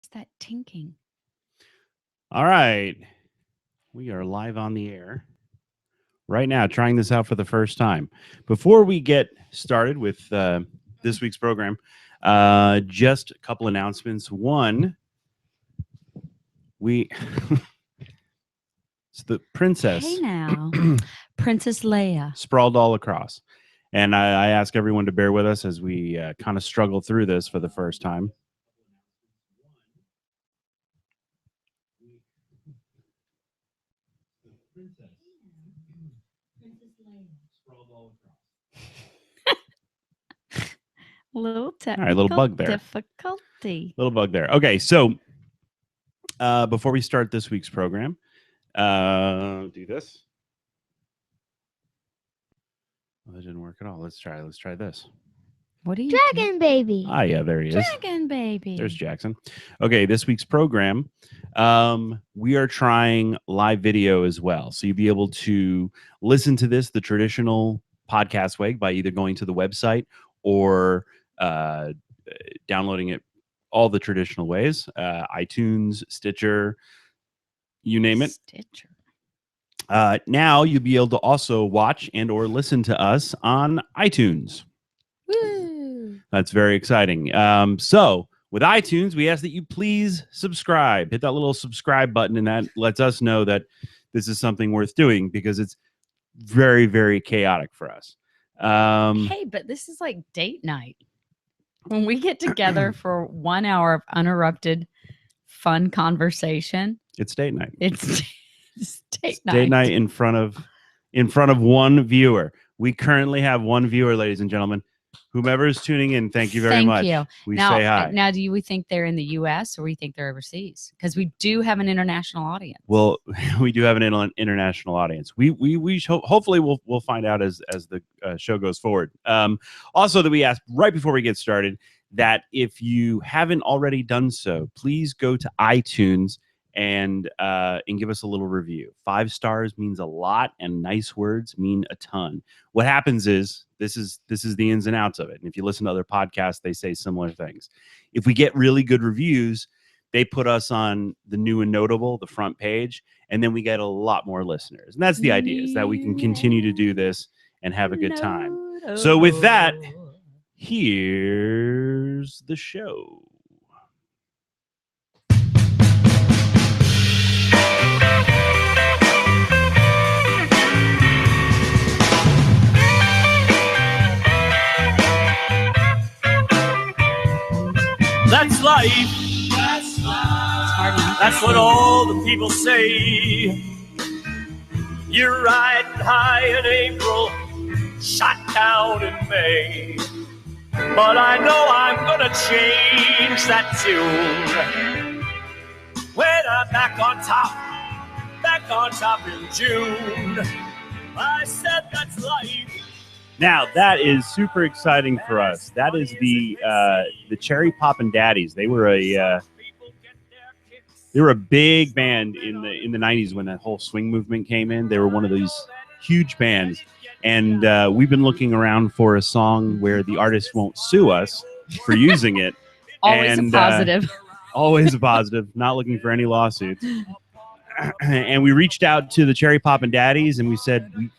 It's that tinking. All right. We are live on the air right now, trying this out for the first time. Before we get started with this week's program, just a couple announcements. One, it's the princess. Hey now, Princess Leia. Sprawled all across. And I ask everyone to bear with us as we kind of struggle through this for the first time. Little technical All right, little bug there. difficulty. Little bug there. Okay, so before we start this week's program, do this. Well, that didn't work at all. Let's try this. What are you Dragon baby. Ah, yeah, there he is. Dragon baby. There's Jackson. Okay, this week's program, we are trying live video as well. So you'll be able to listen to this the traditional podcast way by either going to the website or downloading it all the traditional ways, iTunes, Stitcher, you name it. Stitcher. Now you'll be able to also watch and or listen to us on iTunes. Woo. That's very exciting. So with iTunes, we ask that you please subscribe. Hit that little subscribe button, and that lets us know that this is something worth doing because it's very, very chaotic for us. Hey, but this is like date night. When we get together for 1 hour of uninterrupted, fun conversation. It's date night. It's date night. Date night in front of one viewer. We currently have one viewer, ladies and gentlemen. Whomever is tuning in, thank you very much. Thank you. We now, say hi. Now, do we think they're in the U.S. or we think they're overseas? Because we do have an international audience. Well, we do have an international audience. Hopefully we'll find out as the show goes forward. Also, that we asked right before we get started that if you haven't already done so, please go to iTunes and give us a little review. 5 stars means a lot, and nice words mean a ton. What happens is this is the ins and outs of it. And if you listen to other podcasts, they say similar things. If we get really good reviews, they put us on the new and notable, the front page, and then we get a lot more listeners. And that's the idea, is that we can continue to do this and have a good time. So with that, here's the show. That's life. That's life. That's what all the people say. You're riding high in April, shot down in May. But I know I'm gonna change that tune when I'm back on top in June. I said that's life. Now, that is super exciting for us. That is the CHERRY Poppin Daddies. They were a big band in the 90s when that whole swing movement came in. They were one of these huge bands. And we've been looking around for a song where the artist won't sue us for using it. Always a positive. Always a positive. Not looking for any lawsuits. And we reached out to the CHERRY Poppin Daddies and we said, we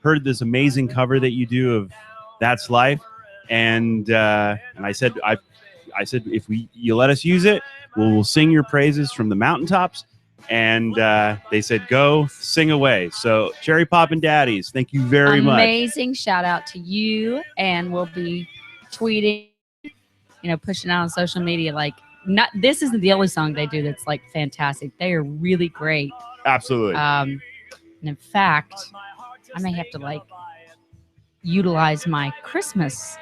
heard this amazing cover that you do of That's Life, and I said if you let us use it, we'll sing your praises from the mountaintops. And they said, go sing away. So CHERRY Poppin Daddies, thank you very much. Amazing shout out to you, and we'll be tweeting, pushing out on social media. This isn't the only song they do that's like fantastic. They are really great. Absolutely. And in fact, I may have to utilize my Christmas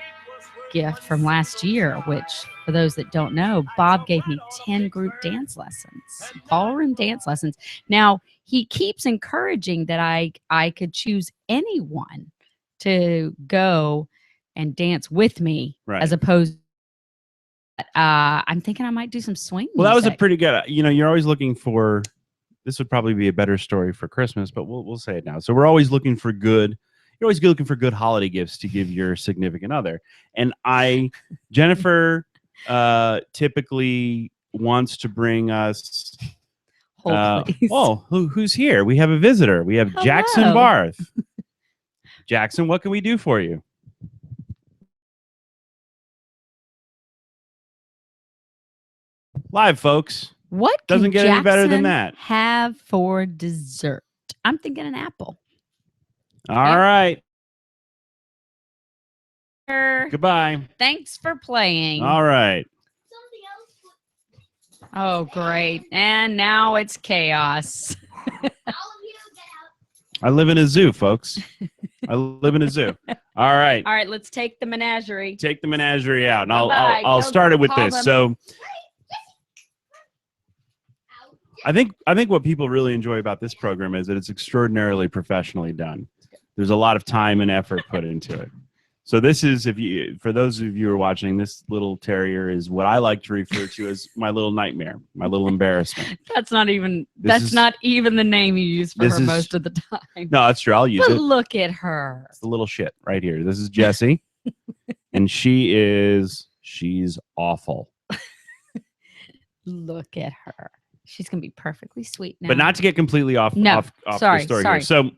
gift from last year, which for those that don't know, Bob gave me 10 group dance lessons, ballroom dance lessons. Now he keeps encouraging that I could choose anyone to go and dance with me, right, as opposed I'm thinking I might do some swing music. Well, that was a pretty good, you're always looking for, this would probably be a better story for Christmas, but we'll say it now. So we're always looking for good holiday gifts to give your significant other. And Jennifer typically wants to bring us. Hold, please. Who's here? We have a visitor. We have Jackson Hello. Barth. Jackson, what can we do for you? Live, folks. What doesn't can get any better than Jackson that? have for dessert? I'm thinking an apple. All right. Sure. Goodbye. Thanks for playing. All right. Oh, great. And now it's chaos. I live in a zoo, folks. I live in a zoo. All right. All right, let's take the menagerie. Take the menagerie out, and Bye-bye. I'll start it with Call this. them. So I think what people really enjoy about this program is that it's extraordinarily professionally done. There's a lot of time and effort put into it. So this is, for those of you who are watching, this little terrier is what I like to refer to as my little nightmare, my little embarrassment. That's not even the name you use for her most of the time. No, that's true. I'll use But it. look at her. It's the little shit right here. This is Jessie, and she's awful. Look at her. She's gonna be perfectly sweet now. But not to get completely off the story here. So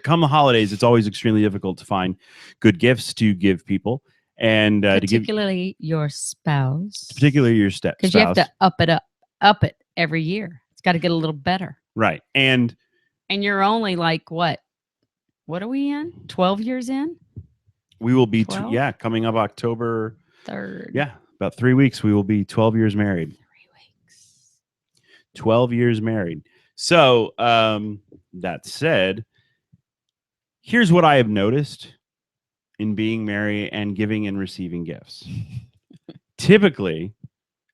come the holidays, it's always extremely difficult to find good gifts to give people, and particularly your spouse. Particularly your spouse. Because you have to up it every year. It's got to get a little better. Right. And you're only like what? What are we in? 12 years in? We will be coming up October 3rd. Yeah, about 3 weeks we will be 12 years married. 3 weeks. 12 years married. So, that said, here's what I have noticed in being married and giving and receiving gifts. Typically,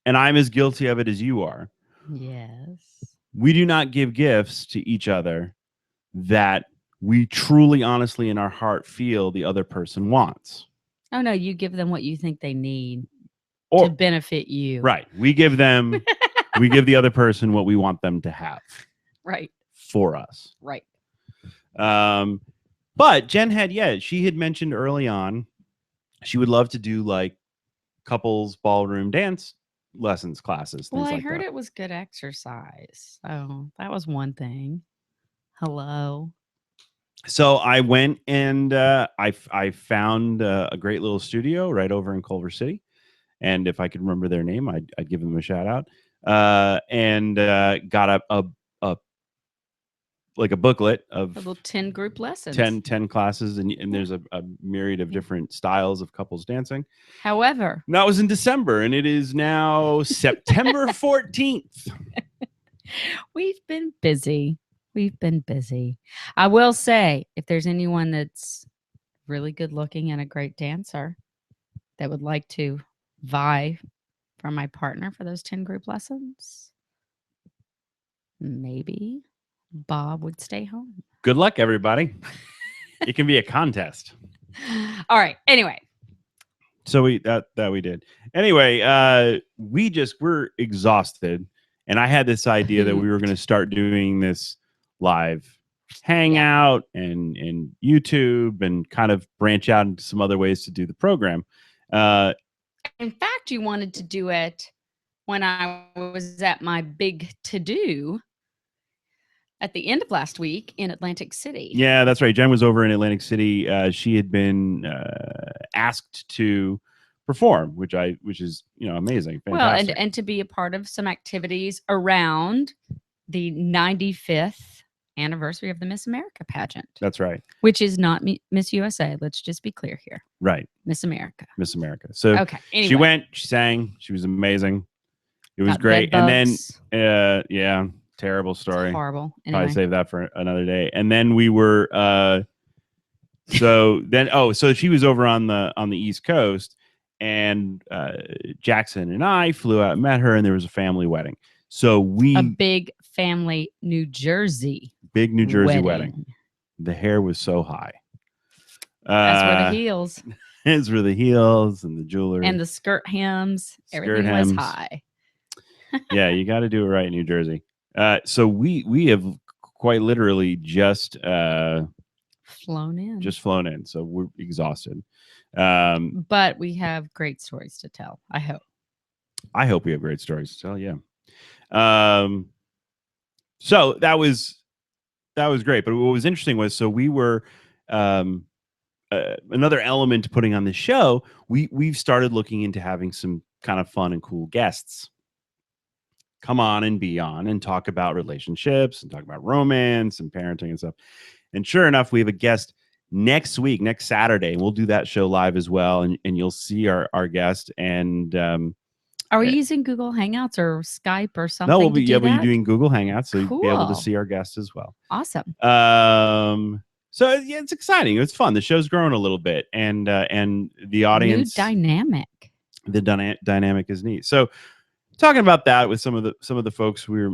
and I'm as guilty of it as you are. Yes. We do not give gifts to each other that we truly, honestly, in our heart feel the other person wants. Oh, no, you give them what you think they need to benefit you. Right. We give them, we give the other person what we want them to have. Right. For us. Right. But Jen she had mentioned early on she would love to do like couples ballroom dance lessons, classes. Well, things I like heard that. it was good exercise. So that was one thing. Hello. So I went and I found a great little studio right over in Culver City. And if I could remember their name, I'd give them a shout out. And got a like a booklet of little 10 group lessons, 10 classes, and there's a myriad of different styles of couples dancing. However, that was in December, and it is now September 14th. We've been busy. I will say, if there's anyone that's really good looking and a great dancer that would like to vie for my partner for those 10 group lessons, maybe Bob would stay home. Good luck, everybody. It can be a contest. All right. Anyway. So we did. Anyway, we're exhausted. And I had this idea that we were going to start doing this live hangout and YouTube and kind of branch out into some other ways to do the program. In fact, you wanted to do it when I was at my big to-do at the end of last week in Atlantic City. Yeah, that's right. Jen was over in Atlantic City. She had been asked to perform, which is amazing. Fantastic. Well, and to be a part of some activities around the 95th anniversary of the Miss America pageant. That's right. Which is not Miss USA. Let's just be clear here. Right. Miss America. Miss America. So okay. Anyway. She went. She sang. She was amazing. It was great. And then, yeah. Terrible story. It's horrible. Anyway. Probably save that for another day. And then we were so she was over on the East Coast, and Jackson and I flew out and met her, and there was a family wedding. So a big family New Jersey wedding. The hair was so high. That's where the heels. It's where the heels and the jewelry and the skirt hems. Everything was high. Yeah, you got to do it right in New Jersey. So we have quite literally just flown in. So we're exhausted. But we have great stories to tell, I hope. I hope we have great stories to tell. Yeah. So that was great. But what was interesting was, so we were, another element to putting on this show, we've started looking into having some kind of fun and cool guests come on and be on and talk about relationships and talk about romance and parenting and stuff. And sure enough, we have a guest next week, next Saturday, and we'll do that show live as well. And you'll see our guest. And are we using Google Hangouts or Skype or something? No, we'll be doing Google Hangouts, so cool. you'll be able to see our guest as well. Awesome. So yeah, it's exciting. It's fun. The show's growing a little bit, and the audience new dynamic. The dynamic is neat. So talking about that with some of the folks we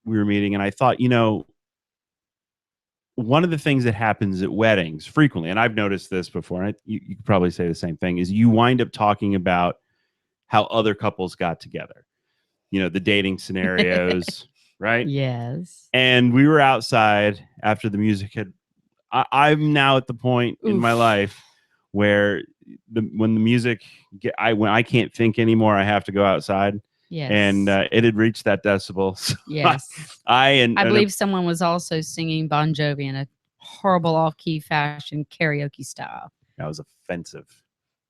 were meeting, and I thought, one of the things that happens at weddings frequently, and I've noticed this before, and you could probably say the same thing, is you wind up talking about how other couples got together, the dating scenarios, right? Yes. And we were outside after the music had. I'm now at the point in my life where when the music when I can't think anymore, I have to go outside. Yes. And it had reached that decibel. So yes. I believe someone was also singing Bon Jovi in a horrible off-key fashion karaoke style. That was offensive.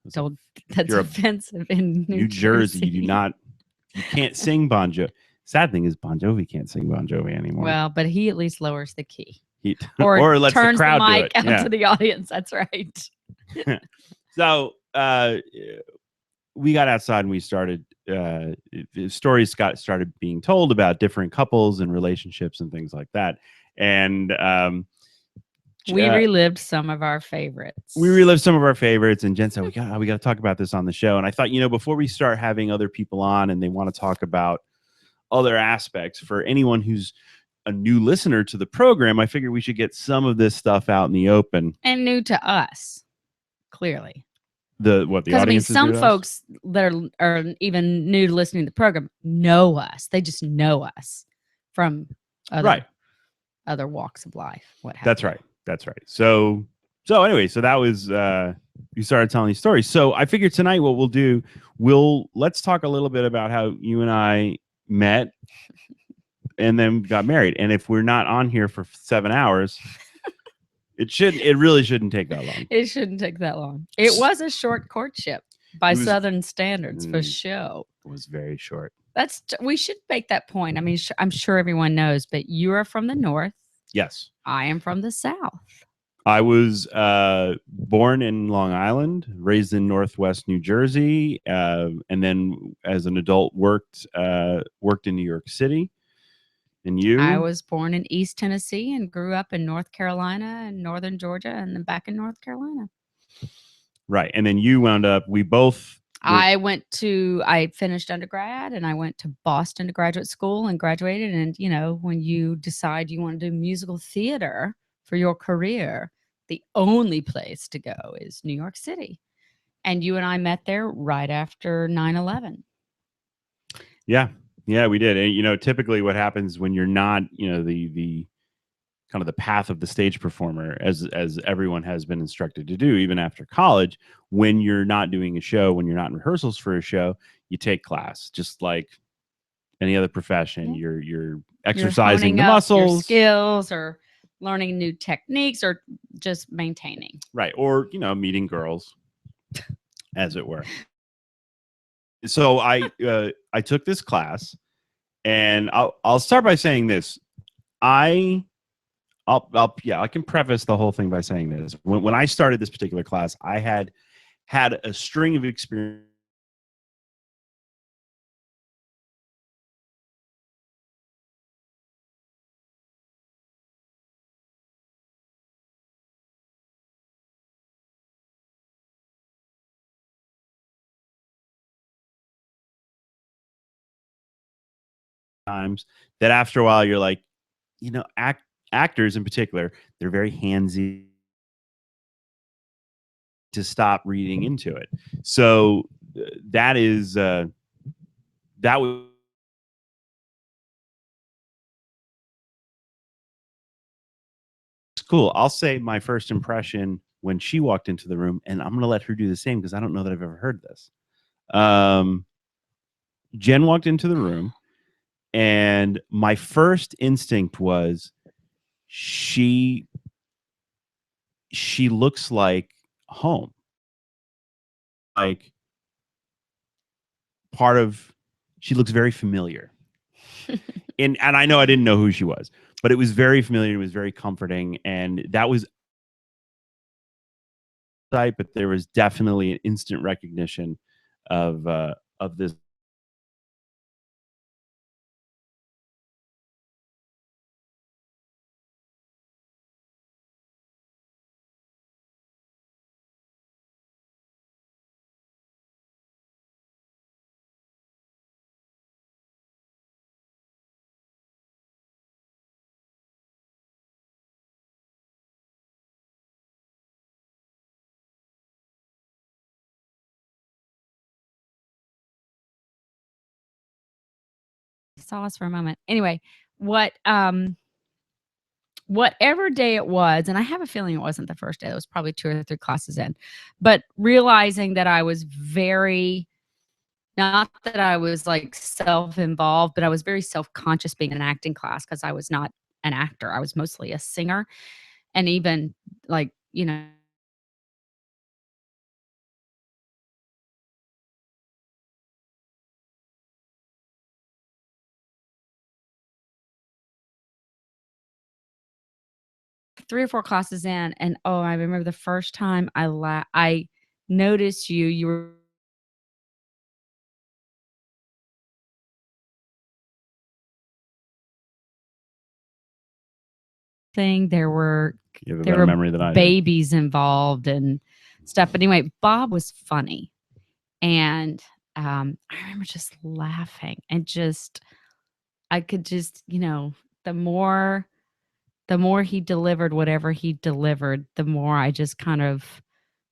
That's offensive in New Jersey. You can't sing Bon Jovi. Sad thing is Bon Jovi can't sing Bon Jovi anymore. Well, but he at least lowers the key. Or lets turns the crowd the mic do it. out to the audience. That's right. So we got outside and we started stories started being told about different couples and relationships and things like that. And we relived some of our favorites. And Jen said, we got to talk about this on the show. And I thought, before we start having other people on and they want to talk about other aspects, for anyone who's a new listener to the program, I figured we should get some of this stuff out in the open. And new to us, clearly. The audience? Some folks that are even new to listening to the program know us. They just know us from other walks of life. That's right. So anyway, so that was you started telling these stories. So I figured tonight what we'll do, let's talk a little bit about how you and I met and then got married. And if we're not on here for 7 hours, it really shouldn't take that long. It shouldn't take that long. It was a short courtship by Southern standards for sure. It was very short. We should make that point. I mean, I'm sure everyone knows, but you are from the north. Yes. I am from the south. I was born in Long Island, raised in Northwest New Jersey, and then as an adult worked in New York City. And you? I was born in East Tennessee and grew up in North Carolina and Northern Georgia and then back in North Carolina. Right. And then you wound up, I finished undergrad and I went to Boston to graduate school and graduated. And, when you decide you want to do musical theater for your career, the only place to go is New York City. And you and I met there right after 9/11. Yeah. Yeah, we did. And, typically what happens when you're not, the kind of the path of the stage performer, as everyone has been instructed to do, even after college, when you're not doing a show, when you're not in rehearsals for a show, you take class, just like any other profession. Yeah. You're exercising the muscles, your skills, or learning new techniques, or just maintaining. Right. Or, meeting girls, as it were. So I took this class, and I'll start by saying this. I can preface the whole thing by saying this. When I started this particular class, I had a string of experience. Times that after a while you're like, actors in particular, they're very handsy to stop reading into it. So that was cool. I'll say my first impression when she walked into the room, and I'm going to let her do the same because I don't know that I've ever heard this. Jen walked into the room, and my first instinct was she looks like home. Like she looks very familiar. and I know I didn't know who she was, but it was very familiar. It was very comforting. And that was, but there was definitely an instant recognition of this. Saw us for a moment. Anyway, whatever day it was, and I have a feeling it wasn't the first day, it was probably 2 or 3 classes in, but realizing that I was not that I was like self-involved, but I was very self-conscious being in an acting class because I was not an actor. I was mostly a singer. And even like, 3 or 4 classes in, and I remember the first time I noticed you were there were You have a better memory than I do. babies involved and stuff. But anyway, Bob was funny. And I remember just laughing and I could just, the more he delivered whatever he delivered, the more I just kind of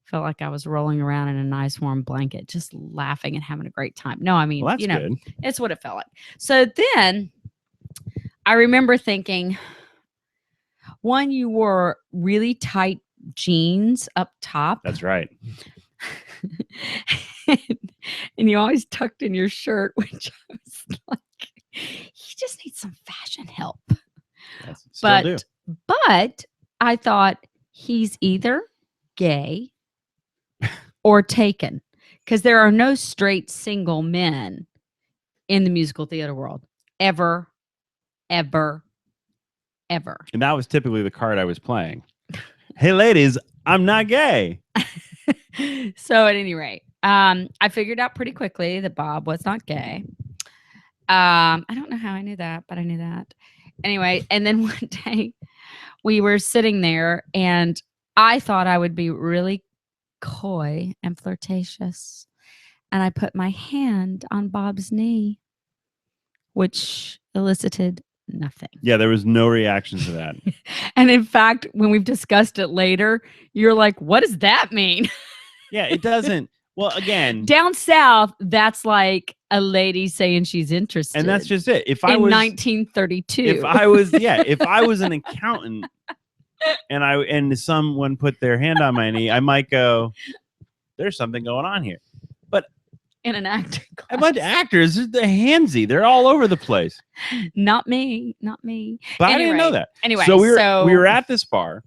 felt like I was rolling around in a nice warm blanket, just laughing and having a great time. No, I mean, Well, that's good. It's what it felt like. So then I remember thinking, one, you wore really tight jeans up top. That's right. and you always tucked in your shirt, which I was like, he just needs some fashion help. Yes, still do. But I thought he's either gay or taken, because there are no straight single men in the musical theater world ever. And that was typically the card I was playing. Hey, ladies, I'm not gay. So at any rate, I figured out pretty quickly that Bob was not gay. I don't know how I knew that, but I knew that. Anyway, and then one day we were sitting there and I thought I would be really coy and flirtatious. And I put my hand on Bob's knee, which elicited nothing. Yeah, there was no reaction to that. And in fact, when we've discussed it later, you're like, what does that mean? Yeah, it doesn't. Well, again, down south, that's like a lady saying she's interested. And that's just it. If I was 1932, if I was an accountant and someone put their hand on my knee, I might go, there's something going on here. But in an acting class, a bunch of actors, they're handsy. They're all over the place. Not me. But I didn't know that. Anyway, so we were at this bar.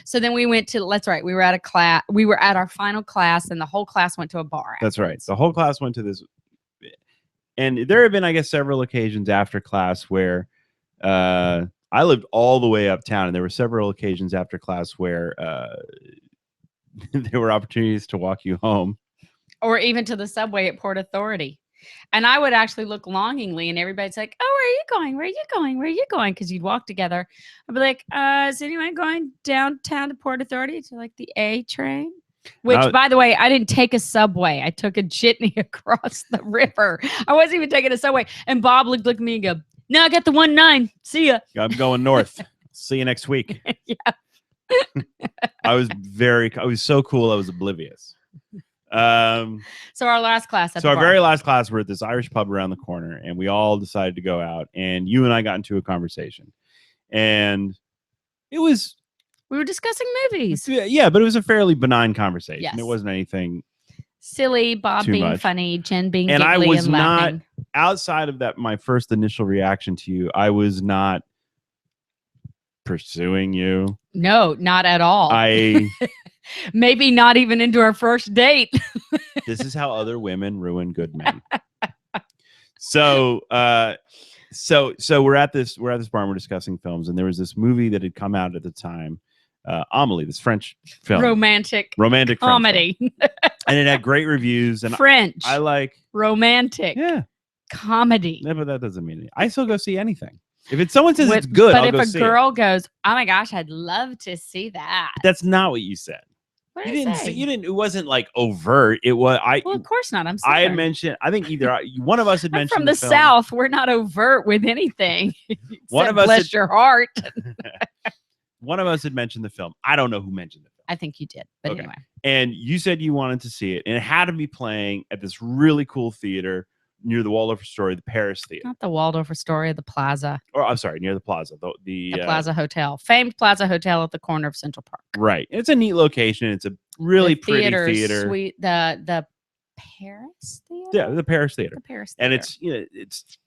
So then we went to, that's right, we were at a class, we were at our final class and the whole class went to a bar afterwards. That's right. The whole class went to this. And there have been, I guess, several occasions after class where I lived all the way uptown, and there were several occasions after class where there were opportunities to walk you home. Or even to the subway at Port Authority. And I would actually look longingly, and everybody's like, oh, where are you going? Where are you going? Where are you going? Because you'd walk together. I'd be like, is anyone going downtown to Port Authority to like the A train? Which, by the way, I didn't take a subway. I took a jitney across the river. I wasn't even taking a subway. And Bob looked at me and go, no, I got the 1-9. See ya. I'm going north. See you next week. Yeah. I was so cool. I was oblivious. So our last class. Very last class, we're at this Irish pub around the corner, and we all decided to go out. And you and I got into a conversation, and we were discussing movies. Yeah, but it was a fairly benign conversation. Yes. It wasn't anything. Silly, Bob Too being much. funny, Jen being And I giggly was and not laughing. outside of that. My first initial reaction to you, I was not pursuing you. No, not at all. Maybe not even into our first date. This is how other women ruin good men. So we're at this barn, we're discussing films, and there was this movie that had come out at the time, Amelie, this French film, Romantic comedy, comedy. and it had great reviews. And French. I like romantic comedy. Yeah, but that doesn't mean anything. I still go see anything. If someone says it's good, but I'll if go a see girl goes, "Oh my gosh, I'd love to see that," That's not what you said. What You did I didn't say? say, you didn't. It wasn't like overt. It was. Well, of course not. I'm I had Southern. mentioned. I think either one of us had I'm mentioned from the film. South. We're not overt with anything. One of us bless your heart. One of us had mentioned the film. I don't know who mentioned the film. I think you did, but Okay. anyway. And you said you wanted to see it, and it had to be playing at this really cool theater near the Waldorf Astoria, the Paris Theater. Not the Waldorf Astoria, the Plaza. Or I'm sorry, near the Plaza. The Plaza Hotel. Famed Plaza Hotel at the corner of Central Park. Right. It's a neat location. It's a really The pretty theater's theater. Sweet. The Paris Theater? Yeah, the Paris Theater. The Paris Theater. And it's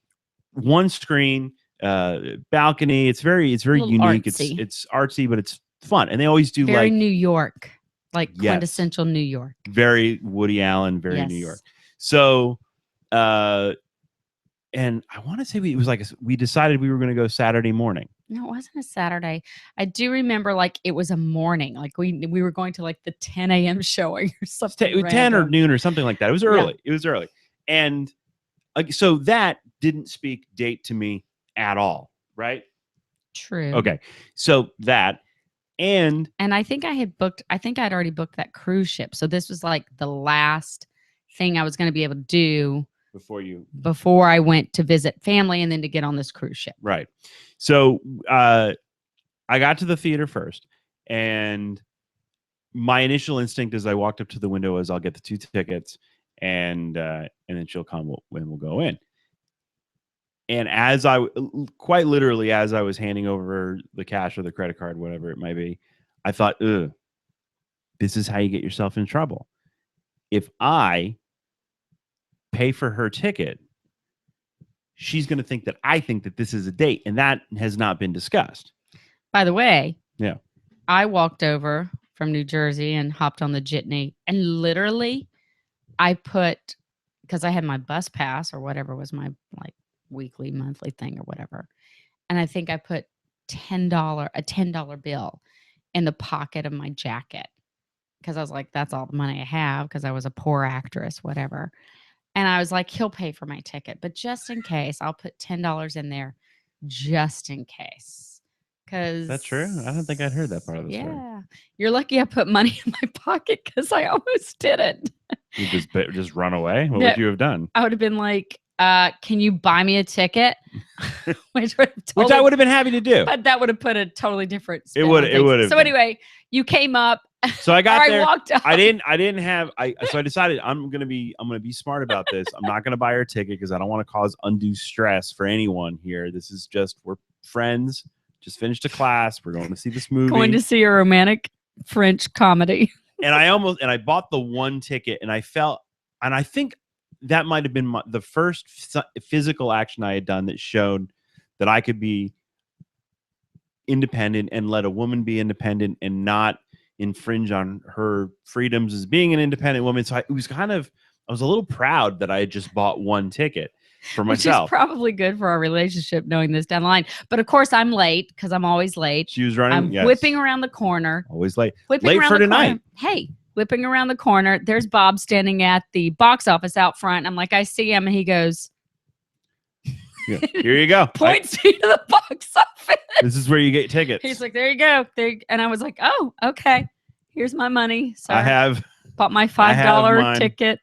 one screen, balcony. It's very unique. Artsy. It's artsy, but it's fun. And they always do very like New York. Like Yes. quintessential New York. very Woody Allen, very New Yes. York. So and I want to say it was like we decided we were going to go Saturday morning. No, it wasn't a Saturday. I do remember like it was a morning. Like we were going to like the 10 a.m. showing or something. 10 or random. noon or something like that. It was early. It was early. And so that didn't speak date to me at all, right? True. Okay. So that and I think I'd already booked that cruise ship. So this was like the last thing I was going to be able to do before I went to visit family and then to get on this cruise ship. Right. So I got to the theater first, and my initial instinct as I walked up to the window was I'll get the 2 tickets and then she'll come when we'll go in. And as quite literally, as I was handing over the cash or the credit card, whatever it might be, I thought, ugh, this is how you get yourself in trouble. If I pay for her ticket, she's going to think that I think that this is a date, and that has not been discussed. By the way, yeah, I walked over from New Jersey and hopped on the jitney, and literally I put, because I had my bus pass or whatever was my like weekly, monthly thing or whatever. And I think I put a $10 bill in the pocket of my jacket because I was like, that's all the money I have because I was a poor actress, whatever. And I was like, he'll pay for my ticket, but just in case, I'll put $10 in there just in case. Because that's true. I don't think I'd heard that part of the story. Yeah. You're lucky I put money in my pocket because I almost didn't. You just run away? What No. would you have done? I would have been like, can you buy me a ticket? Which I would have been happy to do. But that would have put a totally different spin It on would things. have. So anyway, you came up. So I got there. I walked up. I didn't have. So I decided I'm gonna be smart about this. I'm not gonna buy her ticket because I don't want to cause undue stress for anyone here. This is we're friends. Just finished a class. We're going to see this movie. Going to see a romantic French comedy. And I bought the 1 ticket, and I think that might have been the first physical action I had done that showed that I could be independent and let a woman be independent and not infringe on her freedoms as being an independent woman. So I was a little proud that I had just bought 1 ticket for myself. Which is probably good for our relationship, knowing this down the line. But of course, I'm late because I'm always late. She was running. I'm whipping around the corner. Always late. Late for tonight. Hey, whipping around the corner. There's Bob standing at the box office out front. I'm like, I see him, and he goes, yeah, here you go. Points me to the box office. This is where you get tickets. He's like, there you go. And I was like, oh, okay. Here's my money. So I have bought my $5 ticket.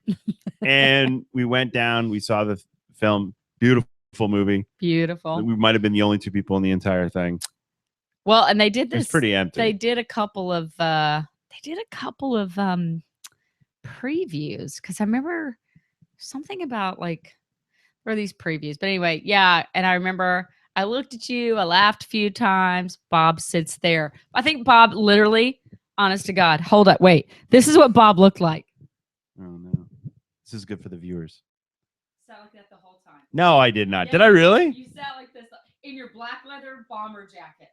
And we went down. We saw the film. Beautiful movie. Beautiful. We might have been the only 2 people in the entire thing. Well, and they did this. It's pretty empty. They did a couple of previews because I remember something about like there were these previews. But anyway, yeah. And I remember I looked at you, I laughed a few times. Bob sits there. I think Bob literally, honest to God, hold up, wait. This is what Bob looked like. Oh no. This is good for the viewers. Sat like that the whole time. No, I did not. Yeah, Did I really? You sat like this in your black leather bomber jacket.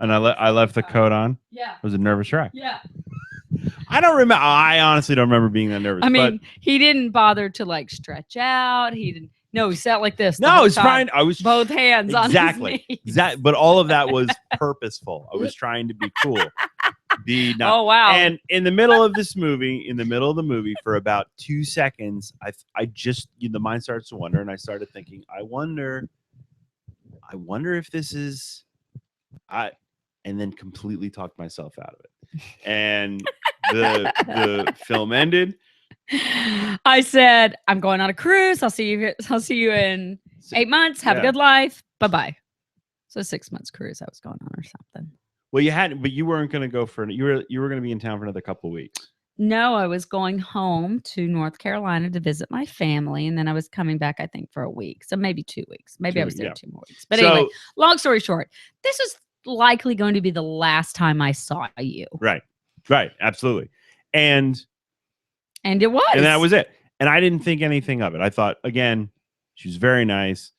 And I left the coat on. Yeah. It was a nervous wreck. Yeah. I don't remember. I honestly don't remember being that nervous. I mean, he didn't bother to like stretch out. He didn't. No, he sat like this. No, I was trying. I was both hands on his knees. Exactly. But all of that was purposeful. I was trying to be cool. Oh wow! And in the middle of this movie, for about 2 seconds, I just the mind starts to wonder, and I started thinking, I wonder if this is, and then completely talked myself out of it. And the film ended. I said, I'm going on a cruise. I'll see you in 8 months. Have a good life. Bye-bye. So 6 months cruise I was going on or something. Well, but you weren't going to go you were going to be in town for another couple of weeks. No, I was going home to North Carolina to visit my family, and then I was coming back, I think, for a week. So maybe 2 weeks. Maybe I was there 2 more weeks. But anyway, long story short, this is likely going to be the last time I saw you. Right. Absolutely. And it was. And that was it. And I didn't think anything of it. I thought, again, she was very nice.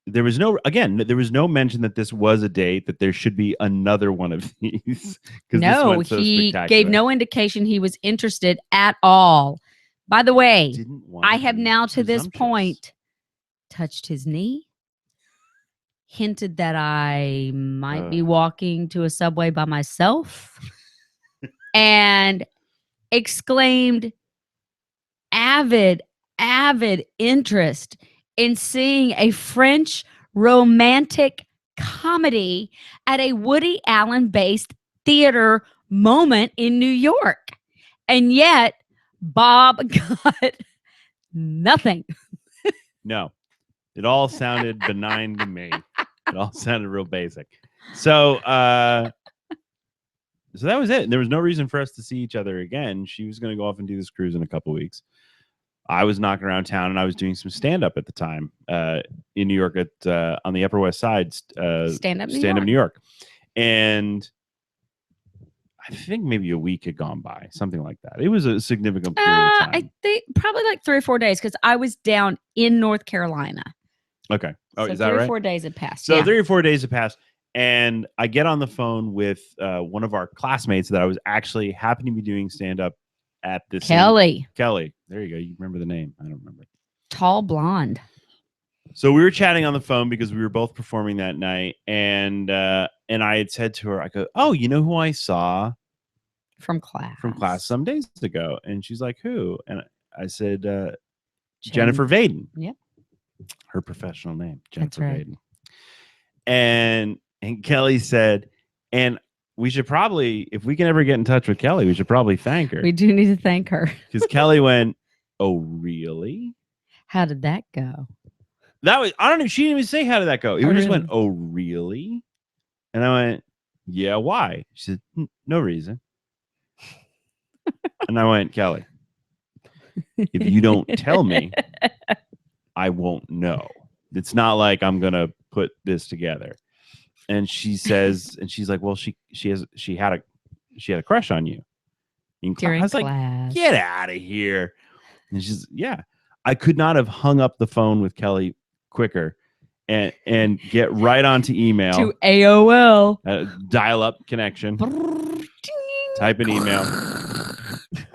There was no mention that this was a date, that there should be another one of these. No, he gave no indication he was interested at all. By the way, I have now to this point touched his knee, hinted that I might be walking to a Subway by myself, and exclaimed avid interest in seeing a French romantic comedy at a Woody Allen-based theater moment in New York. And yet, Bob got nothing. No. It all sounded benign to me. It all sounded real basic. So that was it. There was no reason for us to see each other again. She was going to go off and do this cruise in a couple of weeks. I was knocking around town, and I was doing some stand-up at the time in New York on the Upper West Side. Stand-up New York. And I think maybe a week had gone by, something like that. It was a significant period of time. I think probably like 3 or 4 days, because I was down in North Carolina. Okay. Oh, so is that right? 3 or 4 days had passed. So 3 or 4 days had passed, and I get on the phone with one of our classmates that I was actually happening to be doing stand-up at this. Kelly. There you go. You remember the name. I don't remember. Tall blonde. So we were chatting on the phone because we were both performing that night. And I had said to her, I go, oh, you know who I saw from class some days ago? And she's like, who? And I said, Jennifer Vaden. Yep. Her professional name, Jennifer That's right. Vaden. And Kelly said, and we should probably, if we can ever get in touch with Kelly, we should probably thank her. We do need to thank her. Because Kelly went, oh, really? How did that go? That was, I don't know. She didn't even say, how did that go? It just went, oh, really? And I went, yeah, why? She said, no reason. And I went, Kelly, if you don't tell me, I won't know. It's not like I'm going to put this together. And she says, and she's like, well, she had a crush on you. During I was class. like, get out of here. And she's, yeah. I could not have hung up the phone with Kelly quicker and get right onto email. To AOL. Dial-up connection. Type an email.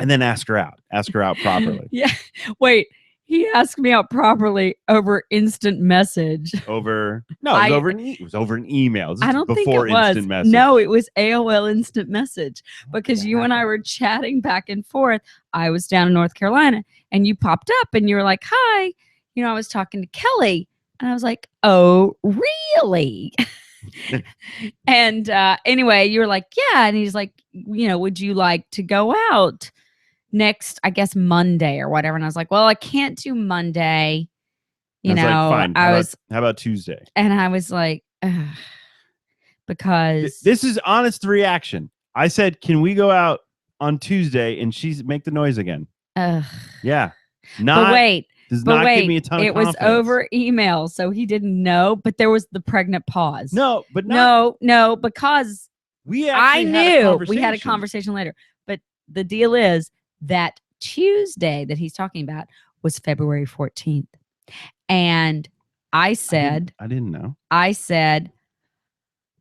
And then ask her out. Ask her out properly. Yeah. Wait. He asked me out properly over instant message. It was over an email. I don't think it was. Instant message. No, it was AOL instant message, because you and I were chatting back and forth. I was down in North Carolina, and you popped up, and you were like, hi. I was talking to Kelly, and I was like, oh, really? And anyway, you were like, yeah. And he's like, would you like to go out next, I guess, Monday or whatever? And I was like, well, I can't do Monday. Fine. How about Tuesday? And I was like, because this is honest reaction. I said, can we go out on Tuesday? And she's make the noise again. Yeah. But wait, give me a ton of confidence. It was over email, so he didn't know, but there was the pregnant pause. No, but no, because I knew we had a conversation later. But the deal is that Tuesday that he's talking about was February 14th. And I said, I didn't know. I said,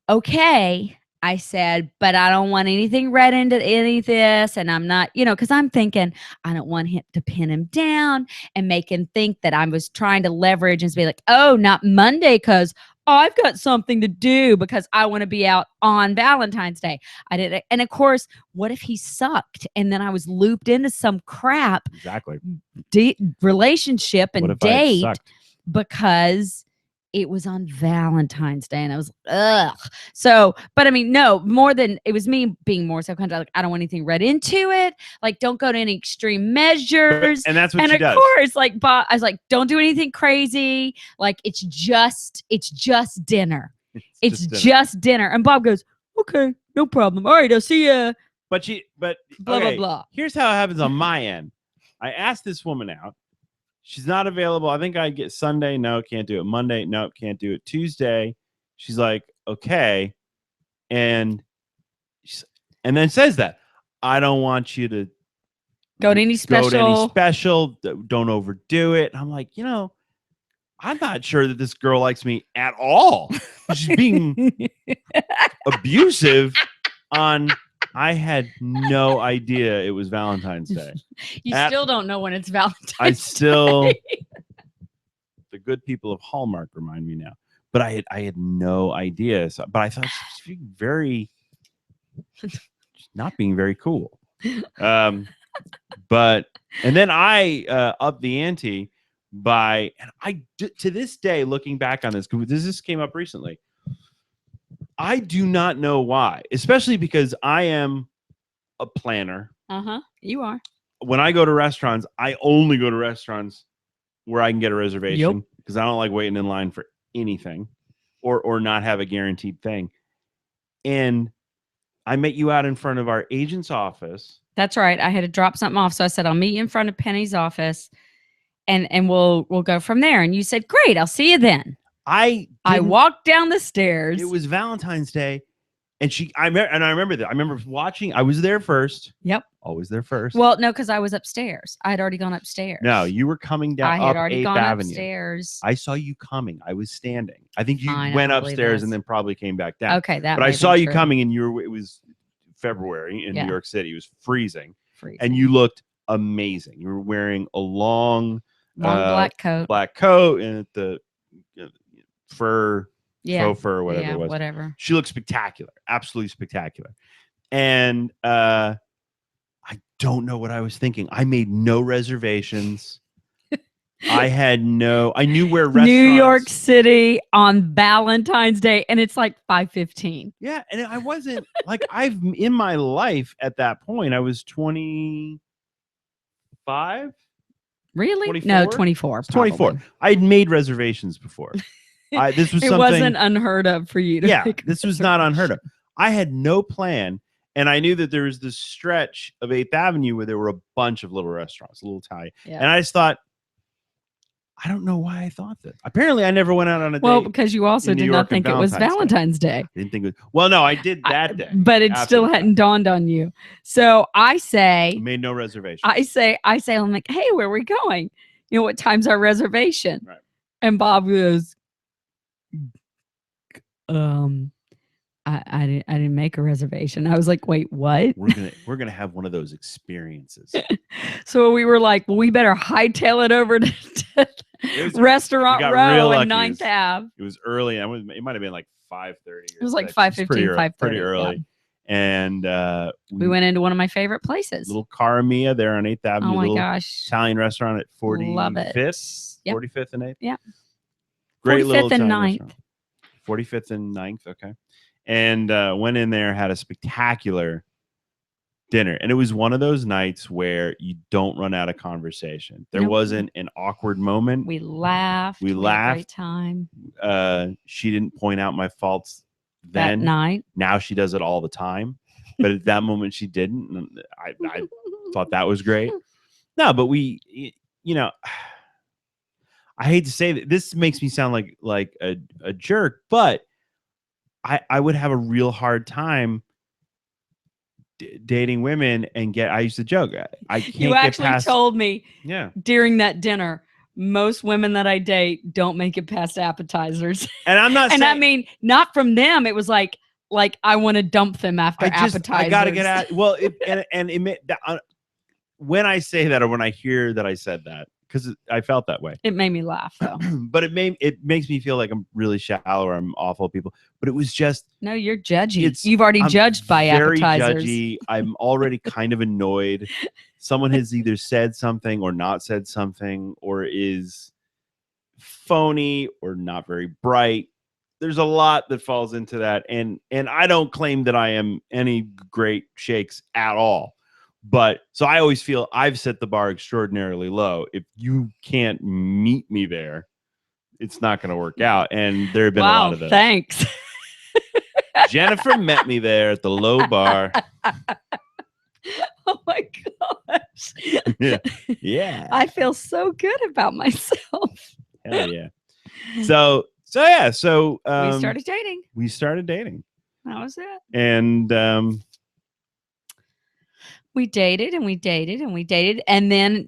okay. I said, but I don't want anything read into any of this. And I'm not, because I'm thinking I don't want him to pin him down and make him think that I was trying to leverage and be like, oh, not Monday because I've got something to do because I want to be out on Valentine's Day. I did it. And of course, what if he sucked and then I was looped into some crap Exactly. relationship and What if I had date sucked? because it was on Valentine's Day and I was ugh. So, but I mean, no, more than it was me being more so kind of like, I don't want anything read into it. Like, don't go to any extreme measures. And that's what and she of does. course, like, Bob, I was like, don't do anything crazy. Like, it's just dinner. It's just dinner. And Bob goes, okay, no problem. All right, I'll see ya. But Blah, okay, blah, blah. Here's how it happens on my end. I asked this woman out. She's not available. I think I get Sunday. No, can't do it. Monday. No, can't do it. Tuesday. She's like, okay. And then says that I don't want you to go to any special. Don't overdo it. And I'm like, I'm not sure that this girl likes me at all. She's being abusive on. I had no idea it was Valentine's Day. You still don't know when it's Valentine's I still Day. The good people of Hallmark remind me now. But I had no idea. So, but I thought she was being very not being very cool. But and then I upped the ante by to this day, looking back on this, because this came up recently. I do not know why, especially because I am a planner. You are. When I go to restaurants, I only go to restaurants where I can get a reservation because I don't like waiting in line for anything or not have a guaranteed thing. And I met you out in front of our agent's office. That's right. I had to drop something off. So I said, I'll meet you in front of Penny's office and we'll go from there. And you said, great, I'll see you then. I walked down the stairs. It was Valentine's Day, and I remember that. I remember watching. I was there first. Yep, always there first. Well, no, because I was upstairs. I had already gone upstairs. No, you were coming down. I had already 8th gone Avenue. Upstairs. I saw you coming. I was standing. I think you went upstairs and then probably came back down. Okay, that. But I saw you coming, and it was February in New York City. It was freezing, and you looked amazing. You were wearing a long black coat, and the fur, faux fur, or whatever it was. Whatever. She looked spectacular, absolutely spectacular. And I don't know what I was thinking. I made no reservations. I knew where restaurants. New York City on Valentine's Day, and it's like 5:15. Yeah, and I wasn't like in my life at that point. I was 25. Really? 24? No, 24. 24. I'd made reservations before. This was something. It wasn't unheard of for you to this was not unheard of. I had no plan, and I knew that there was this stretch of 8th Avenue where there were a bunch of little restaurants, little Italian. Yeah. And I just thought, I don't know why I thought that. Apparently, I never went out on a date. Well, because you also did not think it was Valentine's Day. I didn't think it was. Well, no, I did that day. But it still hadn't dawned on you. So I say. I made no reservation. I say, I'm like, hey, where are we going? What time's our reservation? Right. And Bob goes, I didn't make a reservation. I was like, wait, what? We're gonna have one of those experiences. So we were like, well, we better hightail it over to Restaurant Row and 9th Ave. It was early. It might have been like 5:30. It was like 5:15, 5:30. Pretty early. Yeah. And we went into one of my favorite places. Little Cara Mia there on 8th Avenue. Oh my gosh. Italian restaurant at 45th. Love it. 45th and 8th. Yeah. Great 45th little and Italian 9th. 45th and 9th. Okay. And went in there, had a spectacular dinner. And it was one of those nights where you don't run out of conversation. There wasn't an awkward moment. We laughed. We laughed. Had a great time. She didn't point out my faults then. That night. Now she does it all the time. But at that moment she didn't. And I thought that was great. No, but I hate to say that this makes me sound like a jerk, but I would have a real hard time dating women and get. I used to joke. I can't. You actually get past, told me yeah. during that dinner, most women that I date don't make it past appetizers. And I'm not. And saying, I mean, not from them. It was like I want to dump them after appetizers. I gotta get at. Well, when I say that or when I hear that I said that, because I felt that way. It made me laugh though. But it makes me feel like I'm really shallow or I'm awful people. But it was just. No, you're judgy. You've already judged by very appetizers. Judgy. I'm already kind of annoyed. Someone has either said something or not said something or is phony or not very bright. There's a lot that falls into that. And I don't claim that I am any great shakes at all. But so I always feel I've set the bar extraordinarily low. If you can't meet me there, it's not going to work out. And there have been a lot of those. Thanks. Jennifer met me there at the low bar. Oh my gosh. Yeah. I feel so good about myself. Hell yeah. So yeah. So we started dating. That was it. And we dated and we dated and we dated. And then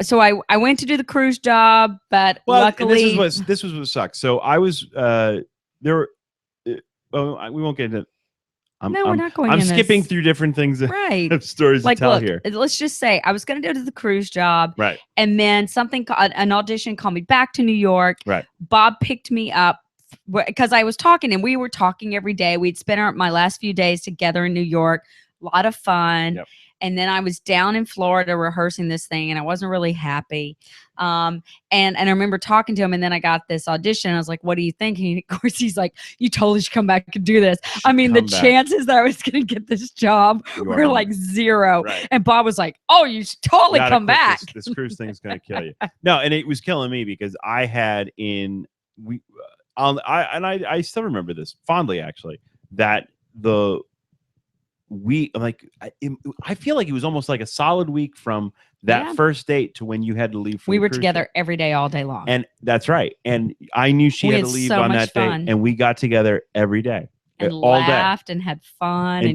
so I went to do the cruise job, but luckily this was what sucks. So I was there were we won't get into we're not going I'm skipping through different things right. of stories to tell here. Let's just say I was going to go to the cruise job. Right. And then an audition called me back to New York. Right. Bob picked me up because I was talking and we were talking every day. We'd spent my last few days together in New York. A lot of fun. Yep. And then I was down in Florida rehearsing this thing and I wasn't really happy. And I remember talking to him and then I got this audition. I was like, what do you think? And of course he's like, you totally should come back and do this. I mean, the chances that I was going to get this job were like zero. Right. And Bob was like, oh, you should totally come back. This cruise thing's going to kill you. No, and it was killing me because I had I still remember this fondly actually, that I feel like it was almost like a solid week from that first date to when you had to leave. We were together every day, all day long. And that's right. And I knew she had to leave on that day. And we got together every day. And all laughed day. And had fun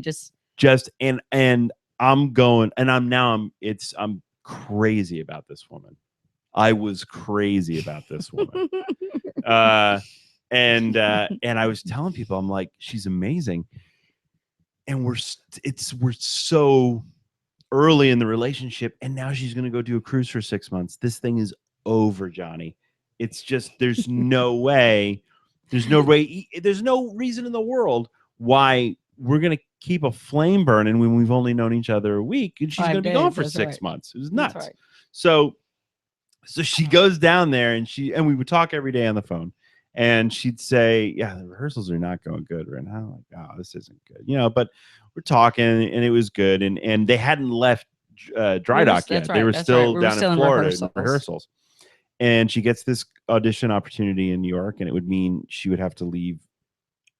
and and I'm going and I'm crazy about this woman. I was crazy about this woman. And I was telling people, I'm like, she's amazing. And we're so early in the relationship, and now she's going to go do a cruise for 6 months. This thing is over, Johnny. It's just there's no way, there's no reason in the world why we're going to keep a flame burning when we've only known each other a week, and she's going to be gone for 6 months. It was nuts. Right. So she goes down there, and we would talk every day on the phone. And she'd say, yeah, the rehearsals are not going good right now. I'm like, oh, this isn't good. But we're talking and it was good. And they hadn't left dry dock yet. They were still down in Florida in rehearsals. And she gets this audition opportunity in New York, and it would mean she would have to leave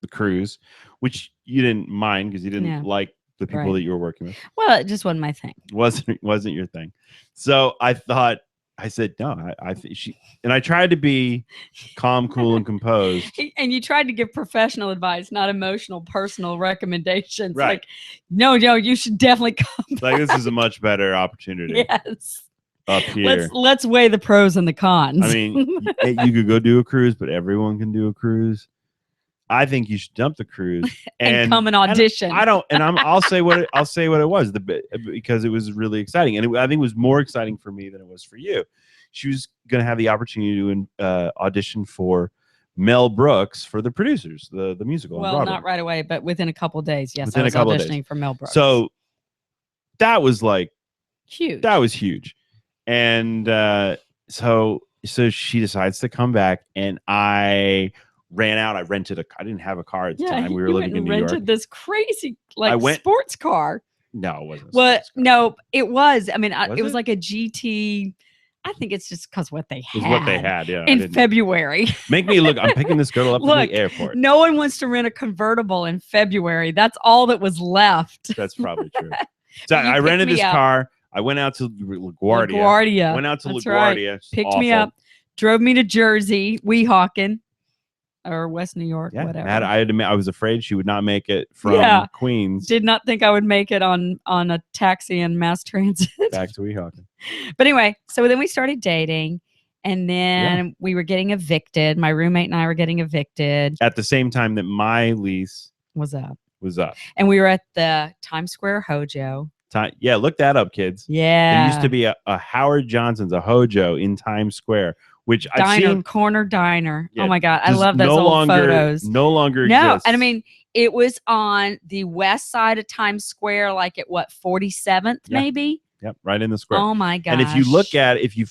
the cruise, which you didn't mind because you didn't like the people that you were working with. Well, it just wasn't my thing. Wasn't your thing. So I said, no, and I tried to be calm, cool, and composed. And you tried to give professional advice, not emotional, personal recommendations. Right. Like, no, you should definitely come back. This is a much better opportunity. Yes. Up here. Let's weigh the pros and the cons. I mean, you could go do a cruise, but everyone can do a cruise. I think you should dump the cruise and come and audition. I'll say what it was because it was really exciting, and I think it was more exciting for me than it was for you. She was going to have the opportunity to audition for Mel Brooks for The Producers, the musical. Well, not right away, but within a couple of days. Yes, I was auditioning for Mel Brooks. So that was like huge. That was huge, and so she decides to come back, and I ran out. I didn't have a car at the time. We were living in New York. Rented this crazy sports car. No, it wasn't. Well, no, it was. I mean, it was like a GT. I think it's just because what they had. It was what they had, yeah. In February. Make me look. I'm picking this girl up to the airport. No one wants to rent a convertible in February. That's all that was left. That's probably true. So I rented this car. I went out to LaGuardia. Went out to LaGuardia. Right. Picked me up. Drove me to Jersey. Weehawken. or West New York, Yeah, whatever. I was afraid she would not make it from Yeah. Queens Did not think I would make it on a taxi and mass transit. back to Weehawken. But anyway, so then we started dating, and then we were getting evicted. My roommate and I were getting evicted. At the same time that my lease Was up. And we were at the Times Square Hojo. Yeah, look that up, kids. Yeah. There used to be a Howard Johnson's, a Hojo in Times Square, which I've seen. Corner diner. Yeah, oh my God. I love those old photos. No longer No, exists. and I mean, it was on the west side of Times Square, like at what, 47th maybe? Yep, right in the square. Oh my gosh. And if you look at it, if you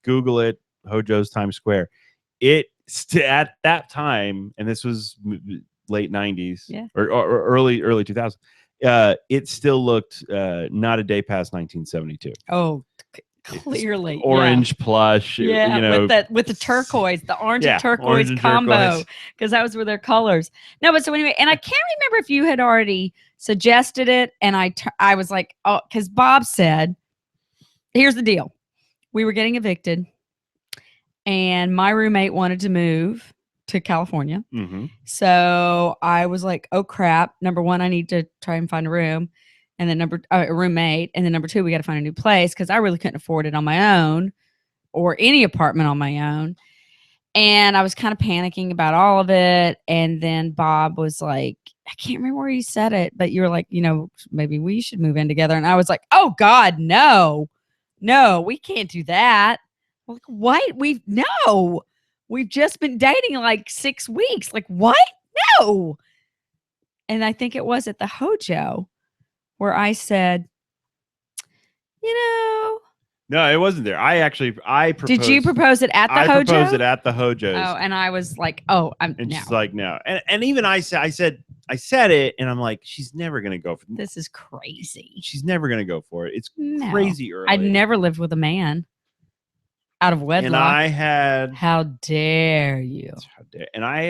Google it, Hojo's Times Square, at that time, and this was late 90s or early 2000s, it still looked not a day past 1972. Oh, clearly. Orange plush. Yeah, you know, with the turquoise, the orange and turquoise orange and combo, because that was with their colors. No, but so anyway, and I can't remember if you had already suggested it, and I was like, oh, because Bob said, here's the deal. We were getting evicted, and my roommate wanted to move to California. Mm-hmm. So I was like, oh crap. Number one, I need to try and find a room. And then a roommate. And then number two, we got to find a new place because I really couldn't afford it on my own or any apartment on my own. And I was kind of panicking about all of it. And then Bob was like, I can't remember where you said it, but you were like, maybe we should move in together. And I was like, oh God, no, we can't do that. I'm like, what? We've just been dating like 6 weeks. Like, what? No. And I think it was at the Hojo where I said, No, it wasn't there. I proposed. Did you propose it at the Hojo? I proposed it at the Hojo's. Oh, and I was like, oh, and she's like, no. And even I said it, and I'm like, she's never going to go for this. Is crazy. She's never going to go for it. It's crazy early. I'd never lived with a man out of wedlock. And I had. How dare you? How dare? And I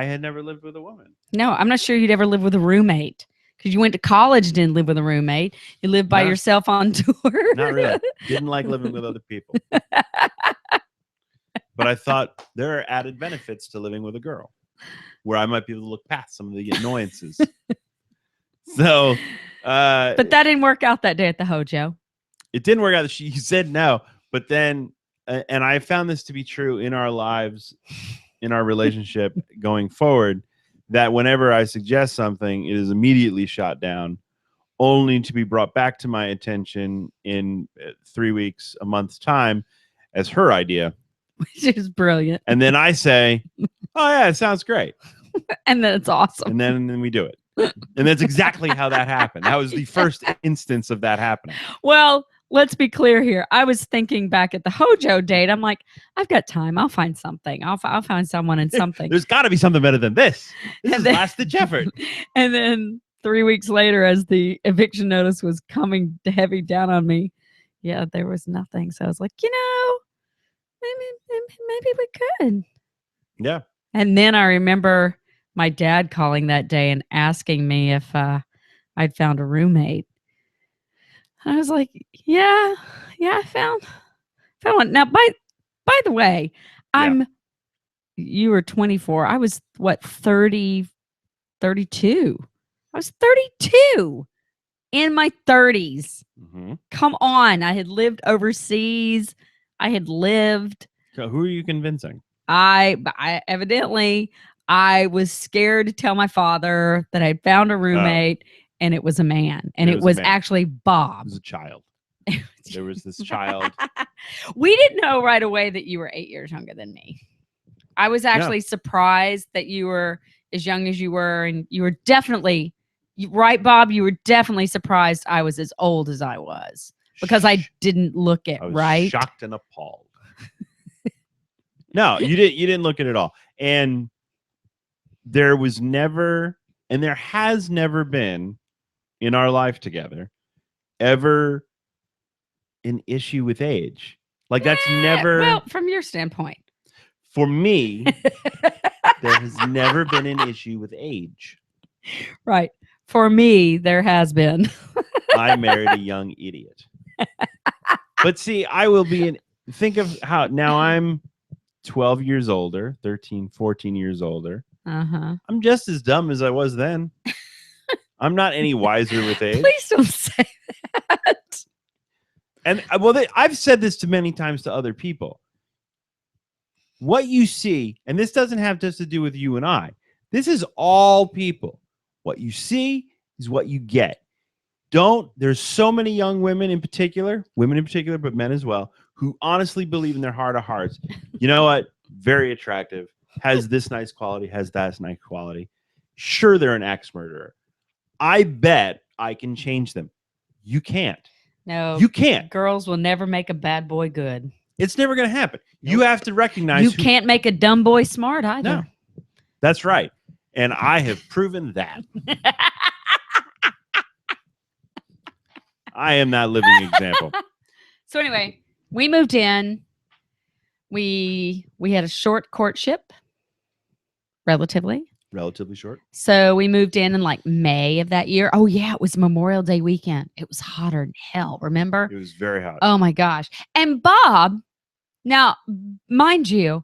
had never lived with a woman. No, I'm not sure you'd ever live with a roommate because you went to college, didn't live with a roommate. You lived by yourself on tour. Not really. Didn't like living with other people. But I thought there are added benefits to living with a girl where I might be able to look past some of the annoyances. So, but that didn't work out that day at the Hojo. It didn't work out. She said no, but then, and I found this to be true in our lives, in our relationship going forward, that whenever I suggest something, it is immediately shot down, only to be brought back to my attention in 3 weeks, a month's time as her idea. Which is brilliant. And then I say, oh yeah, it sounds great. And then it's awesome. And then we do it. And that's exactly how that happened. That was the first instance of that happening. Well, let's be clear here. I was thinking back at the Hojo date. I'm like, I've got time. I'll find something. I'll find someone and something. There's got to be something better than this. This is last-ditch effort. And then 3 weeks later, as the eviction notice was coming heavy down on me, there was nothing. So I was like, maybe we could. Yeah. And then I remember my dad calling that day and asking me if I'd found a roommate. I was like, yeah, I found one. Now, by the way, you were 24. I was 32. I was 32 in my 30s. Mm-hmm. Come on. I had lived overseas. So who are you convincing? I was scared to tell my father that I'd found a roommate. And it was a man. And it was actually Bob. It was a child. There was this child. We didn't know right away that you were 8 years younger than me. I was actually surprised that you were as young as you were. And you were definitely, right, Bob? You were definitely surprised I was as old as I was. Because I didn't look it, right? Shocked and appalled. No, you didn't look it at all. And there was never, and there has never been, in our life together, ever an issue with age. Like that's never. Well, from your standpoint. For me, there has never been an issue with age. Right. For me, there has been. I married a young idiot. But see, I will be think of how now I'm 12 years older, 13, 14 years older. Uh-huh. I'm just as dumb as I was then. I'm not any wiser with age. Please don't say that. And well, I've said this to many times to other people. What you see, and this doesn't have just to do with you and I. This is all people. What you see is what you get. There's so many young women in particular, but men as well, who honestly believe in their heart of hearts. You know what? Very attractive. Has this nice quality, has that nice quality. Sure, they're an axe murderer. I bet I can change them. You can't. No. You can't. Girls will never make a bad boy good. It's never going to happen. Nope. You have to recognize you can't make a dumb boy smart either. No. That's right. And I have proven that. I am that living example. So anyway, we moved in. We had a short courtship, relatively short. So we moved in like May of that year. Oh yeah, it was Memorial Day weekend. It was hotter than hell. Remember? It was very hot. Oh my gosh! And Bob, now mind you,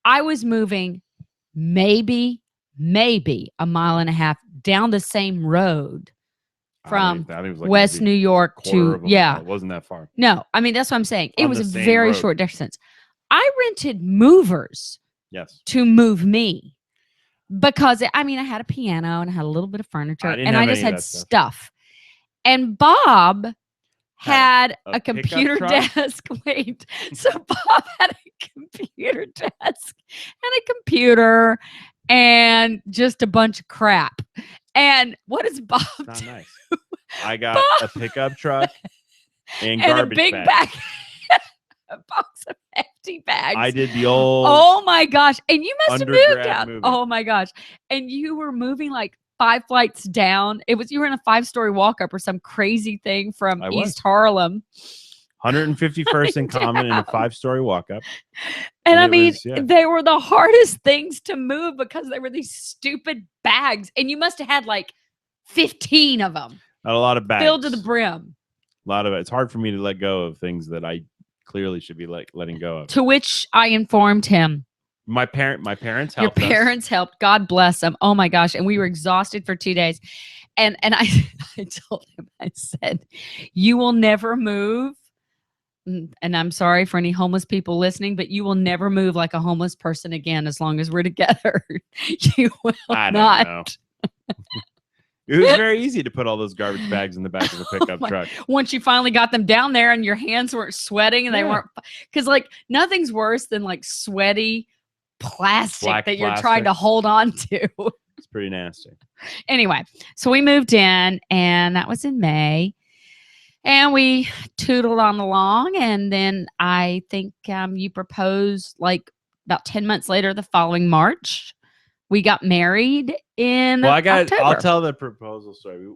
I was moving maybe a mile and a half down the same road from I think it was like West New York to It wasn't that far. No, I mean that's what I'm saying. It On was the a same very road. short distance. I rented movers to move me because I had a piano and I had a little bit of furniture and I just had stuff. And Bob had a computer desk. Wait, so Bob had a computer desk and a computer and just a bunch of crap. And what does Bob Not do? nice. I got a pickup truck and a garbage big bag. A box of empty bags. I did the old. Oh my gosh! And you must have moved out. moving. Oh my gosh! And you were moving like 5 flights down. You were in a 5-story walk up or some crazy thing from East Harlem. 151st in Common in a 5-story walk up. And I mean, they were the hardest things to move because they were these stupid bags, and you must have had like 15 of them. Not a lot of bags filled to the brim. A lot of it. It's hard for me to let go of things that I clearly should be letting go of. To which I informed him. My parents helped. Your parents helped. God bless them. Oh my gosh. And we were exhausted for 2 days. And I told him, I said, you will never move. And I'm sorry for any homeless people listening, but you will never move like a homeless person again as long as we're together. You will I not. Don't know. It was very easy to put all those garbage bags in the back of a pickup truck. Once you finally got them down there and your hands weren't sweating and they weren't, because like nothing's worse than like sweaty plastic that you're trying to hold on to. It's pretty nasty. Anyway, so we moved in and that was in May and we tootled on along. And then I think you proposed like about 10 months later, the following March. We got married in October. I'll tell the proposal story.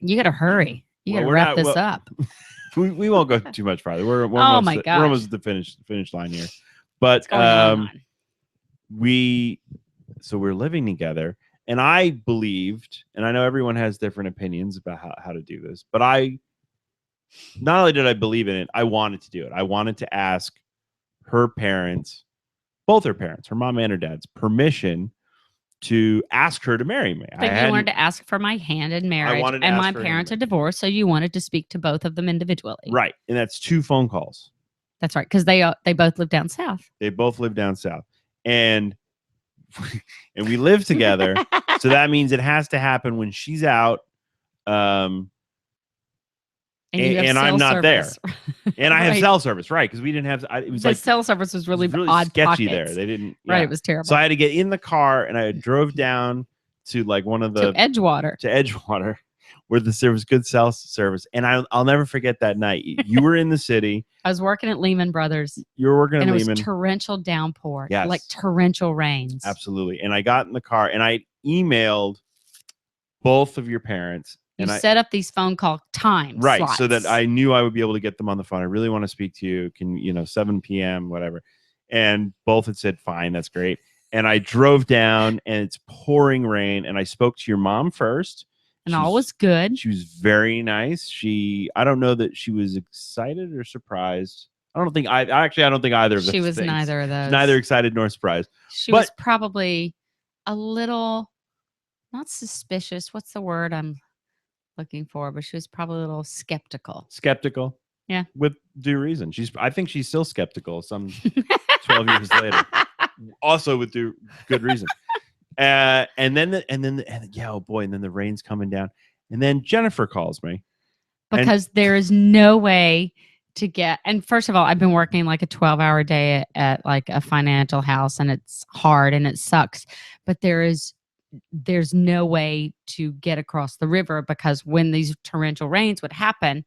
You got to hurry. You got to wrap this up. We won't go too much farther. We're We're almost at the finish line here. But we're living together, and I believed, and I know everyone has different opinions about how to do this, but not only did I believe in it, I wanted to do it. I wanted to ask her parents, both her parents, her mom and her dad's permission to ask her to marry me. But you wanted to ask for my hand in marriage, and my parents are divorced, so you wanted to speak to both of them individually. Right, and that's 2 phone calls. That's right, because they both live down south. They both live down south, and we live together, so that means it has to happen when she's out, and I'm not there, and I have cell service, right? Because we didn't have. It was the like cell service was really odd, sketchy pockets. there. They didn't. Right, it was terrible. So I had to get in the car, and I drove down to like one of the Edgewater, where there was good cell service, and I'll never forget that night. You were in the city. I was working at Lehman Brothers. You were working at Lehman. And it was torrential downpour. Yes, like torrential rains. Absolutely. And I got in the car, and I emailed both of your parents. You set up these phone call times, right? slots. So that I knew I would be able to get them on the phone. I really want to speak to you. Can 7 p.m. whatever? And both had said, "Fine, that's great." And I drove down, and it's pouring rain. And I spoke to your mom first, and all was good. She was very nice. I don't know that she was excited or surprised. I don't think either of those She was things. neither of those. Neither excited nor surprised. She was probably a little, not suspicious. What's the word I'm looking for? But she was probably a little skeptical. Skeptical. Yeah. With due reason. I think she's still skeptical some 12 years later. Also with good reason. And then the rain's coming down. And then Jennifer calls me. Because there is no way to get, and first of all, I've been working like a 12-hour day at like a financial house, and it's hard and it sucks. But there's no way to get across the river, because when these torrential rains would happen,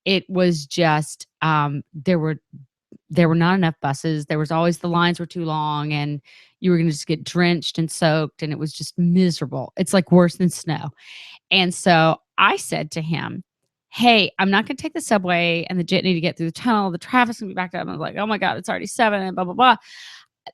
it was just there were not enough buses. There was always, the lines were too long, and you were going to just get drenched and soaked, and it was just miserable. It's like worse than snow. And so I said to him, hey, I'm not going to take the subway and the jitney to get through the tunnel. The traffic's going to be backed up. And I was like, oh my God, it's already 7 and blah, blah, blah.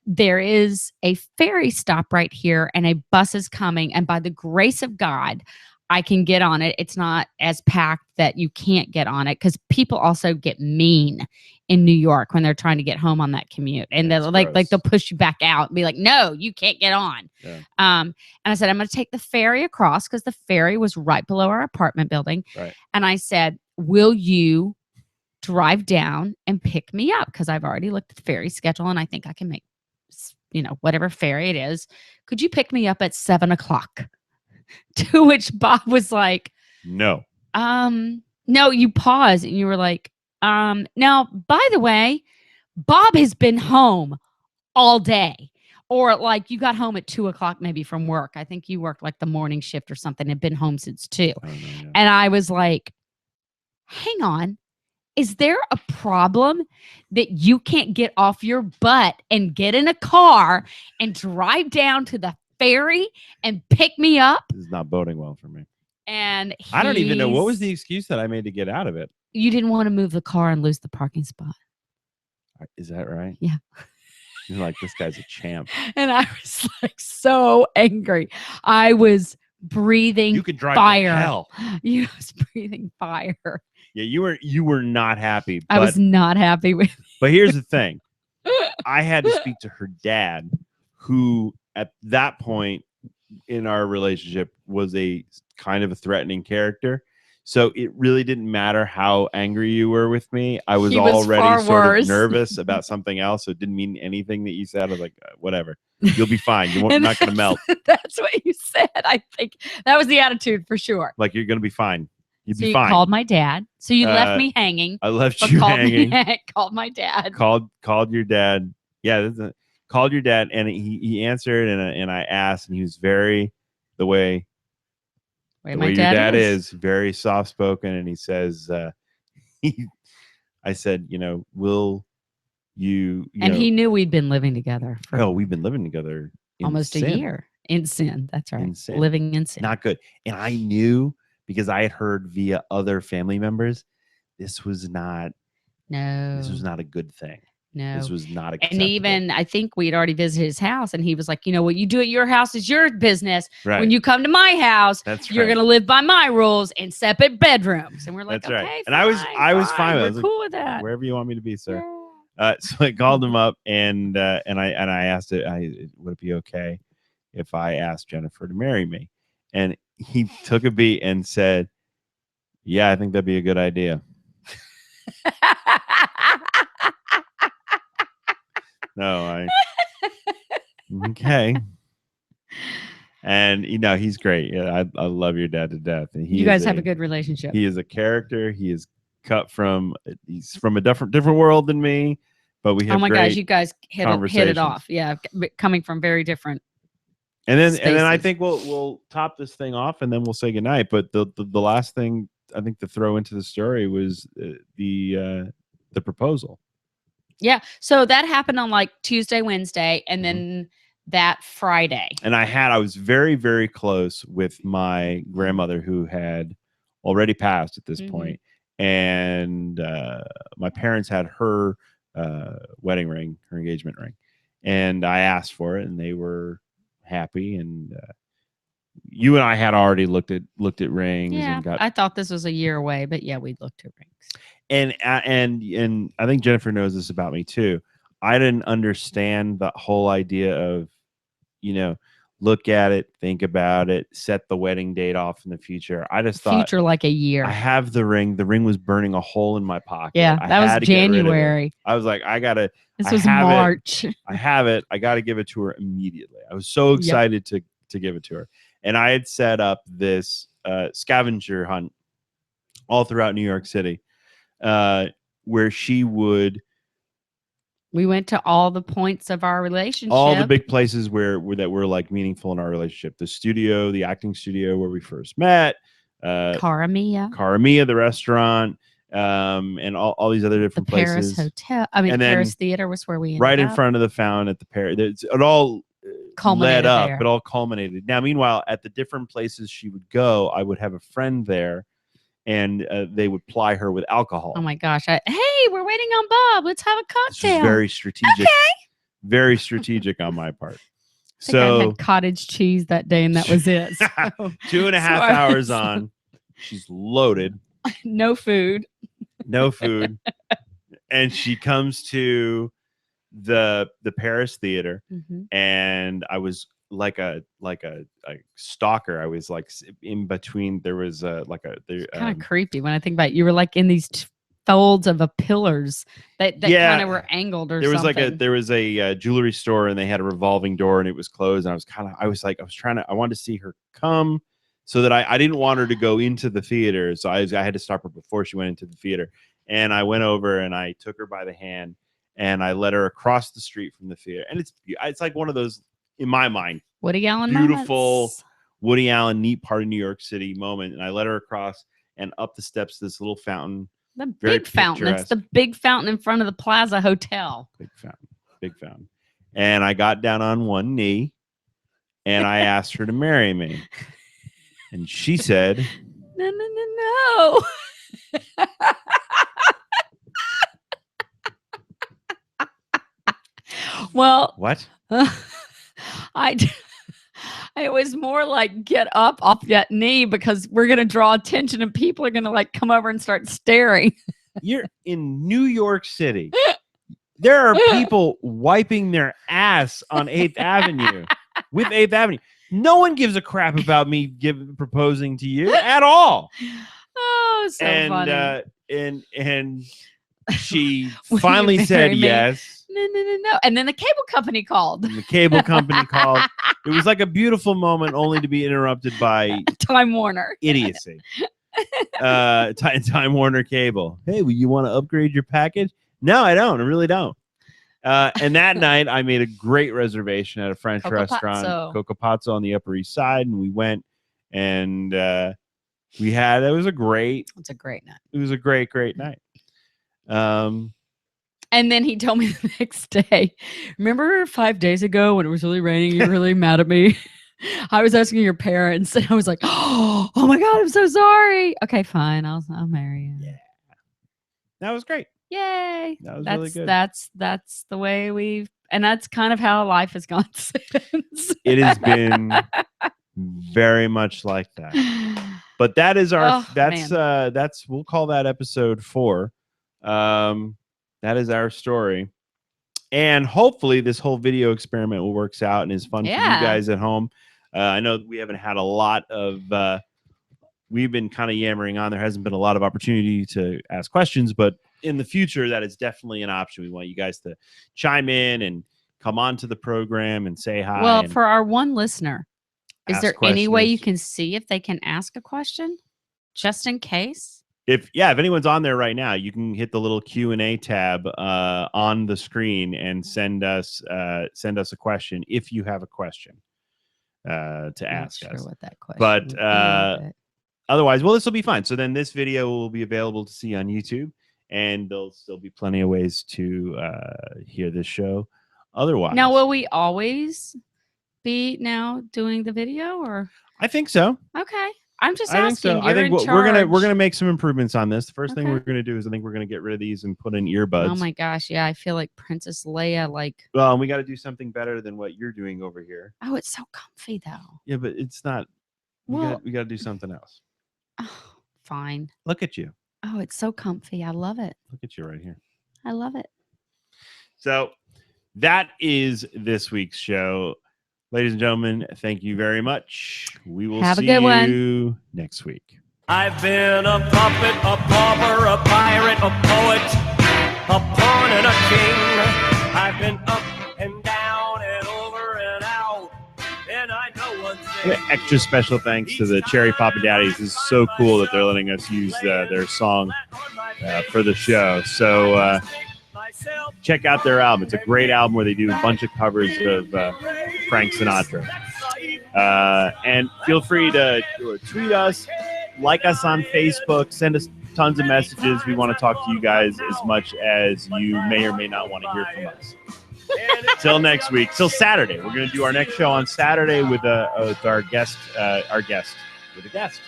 There is a ferry stop right here, and a bus is coming. And by the grace of God, I can get on it. It's not as packed that you can't get on it, because people also get mean in New York when they're trying to get home on that commute. And they're like they'll push you back out and be like, no, you can't get on. Yeah. And I said, I'm going to take the ferry across, because the ferry was right below our apartment building. Right. And I said, will you drive down and pick me up? Because I've already looked at the ferry schedule, and I think I can make, whatever ferry it is. Could you pick me up at 7:00? To which Bob was like, no, you paused and you were like, now, by the way, Bob has been home all day. Or like you got home at 2:00 maybe from work. I think you worked like the morning shift or something, had been home since 2. I don't know, yeah. And I was like, hang on. Is there a problem that you can't get off your butt and get in a car and drive down to the ferry and pick me up? This is not boding well for me. And I don't even know, what was the excuse that I made to get out of it? You didn't want to move the car and lose the parking spot. Is that right? Yeah. You're like, this guy's a champ. And I was like so angry. I was breathing You could drive fire. to hell. You was breathing fire. Yeah, you were not happy. I was not happy with it. But here's the thing. I had to speak to her dad, who at that point in our relationship was a kind of a threatening character. So it really didn't matter how angry you were with me. I was already sort of nervous about something else. So it didn't mean anything that you said. I was like, whatever, you'll be fine. You're not going to melt. That's what you said. I think that was the attitude for sure. Like, you're going to be fine. You'd so be you fine. Called my dad. So you left me hanging. I left you hanging. Called my dad. Called your dad. Yeah, called your dad, and he answered, and I asked, and he was very the way your dad is very soft spoken, and he says, I said, will you? And he knew we'd been living together. We've been living together almost a year in sin. That's right. In sin. Living in sin. Not good. And I knew, because I had heard via other family members, this was not a good thing. No, this was not acceptable. And even I think we'd already visited his house, and he was like, what you do at your house is your business. Right. When you come to my house, you're right. gonna live by my rules in separate bedrooms. And we're like, that's okay, right. fine, And I was fine. We're I was cool with that. Wherever you want me to be, sir. Yeah. So I called him up, and I asked it. Would it be okay if I asked Jennifer to marry me? And he took a beat and said, yeah, I think that'd be a good idea. No, okay. And he's great. Yeah, I love your dad to death. And you guys have a good relationship. He is a character. He is he's from a different world than me, but we have. Oh my gosh, you guys hit it off. Yeah, coming from very different. And then I think we'll top this thing off, and then we'll say goodnight. But the last thing I think to throw into the story was the proposal. Yeah. So that happened on like Tuesday, Wednesday, and then that Friday. And I was very, very close with my grandmother, who had already passed at this point. And my parents had her wedding ring, her engagement ring. And I asked for it, and they were happy. And you and I had already looked at rings. Yeah, and I thought this was a year away, but yeah, we looked at rings. and I think Jennifer knows this about me too. I didn't understand the whole idea of, look at it, think about it, set the wedding date off in the future. I just thought, future like a year. I have the ring. The ring was burning a hole in my pocket. Yeah, that was January. I was like, This was March. I have it. I got to give it to her immediately. I was so excited to give it to her. And I had set up this scavenger hunt all throughout New York City, where she would. We went to all the points of our relationship. All the big places where that were like meaningful in our relationship. The studio, the acting studio where we first met. Cara Mia, the restaurant, and all these other different places. Paris Hotel. I mean, Paris Theater was where we ended right in up. front of the fountain at the Paris. It all led up, there. but all culminated. Now, meanwhile, at the different places she would go, I would have a friend there, and they would ply her with alcohol. Oh my gosh! Hey, we're waiting on Bob. Let's have a cocktail. This was very strategic. Okay. Very strategic on my part. I had cottage cheese that day, and that was it. So, 2.5 hours on, she's loaded. No food. And she comes to the Paris Theater, and I was like a stalker. I was like in between. There was kind of creepy when I think about it. You were like in these folds of pillars that kind of were angled or something. There was a jewelry store, and they had a revolving door, and it was closed. And I wanted to see her come, so that I didn't want her to go into the theater. So I had to stop her before she went into the theater. And I went over and I took her by the hand and I led her across the street from the theater. And it's like one of those, in my mind, Woody Allen beautiful moments. Woody Allen, neat part of New York City moment. And I led her across and up the steps to this little fountain. The big fountain. It's the big fountain in front of the Plaza Hotel. Big fountain. And I got down on one knee and I asked her to marry me. And she said, No. Well, what? It was more like get up off that knee because we're going to draw attention and people are going to like come over and start staring. You're in New York City. There are people wiping their ass on 8th Avenue with 8th Avenue. No one gives a crap about me proposing to you at all. Oh, so funny. And she finally said yes. No. And then the cable company called. It was like a beautiful moment, only to be interrupted by Time Warner idiocy. Time Warner Cable. Hey, you want to upgrade your package? No, I don't. I really don't. And that night, I made a great reservation at a French restaurant, Coco Pazzo on the Upper East Side, and we went and it was a great night. It was a great night. And then he told me the next day, remember 5 days ago when it was really raining, you were really mad at me? I was asking your parents, and I was like, oh my God, I'm so sorry. Okay, fine. I'll marry you. Yeah. That was great. Yay. That was really good. That's the way and that's kind of how life has gone since. It has been very much like that. But that is we'll call that episode 4. That is our story. And hopefully this whole video experiment will work out and is fun for you guys at home. I know we haven't had a lot of, we've been kind of yammering on. There hasn't been a lot of opportunity to ask questions, but in the future, that is definitely an option. We want you guys to chime in and come on to the program and say hi. Well, for our one listener, is there any way you can see if they can ask a question just in case? If anyone's on there right now, you can hit the little Q&A tab on the screen and send us a question if you have a question to ask us. What that question but otherwise, this will be fine. So then this video will be available to see on YouTube, and there'll still be plenty of ways to hear this show. Otherwise, now will we always be doing the video, or? I think so. Okay. I'm just asking. I think we're gonna make some improvements on this. The first thing we're gonna do is I think we're gonna get rid of these and put in earbuds. Oh my gosh, yeah, I feel like Princess Leia. Well, and we got to do something better than what you're doing over here. Oh, it's so comfy though. Yeah, but it's not. We got to do something else. Oh, fine. Look at you. Oh, it's so comfy. I love it. Look at you right here. I love it. So that is this week's show. Ladies and gentlemen, thank you very much. We will Have a see good one. you next week. I've been a puppet, a pauper, a pirate, a poet, a pawn and a king. I've been up and down and over and out, and I know one thing. Extra special thanks to the Cherry Poppin Daddies. This is so cool that they're letting us use their song for the show. So check out their album. It's a great album where they do a bunch of covers of Frank Sinatra. And feel free to tweet us, like us on Facebook, send us tons of messages. We want to talk to you guys as much as you may or may not want to hear from us. Till next week, till Saturday. We're going to do our next show on Saturday with our guest, with a guest.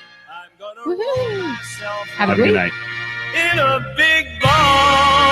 Woohoo! Have a good night. In a big ball.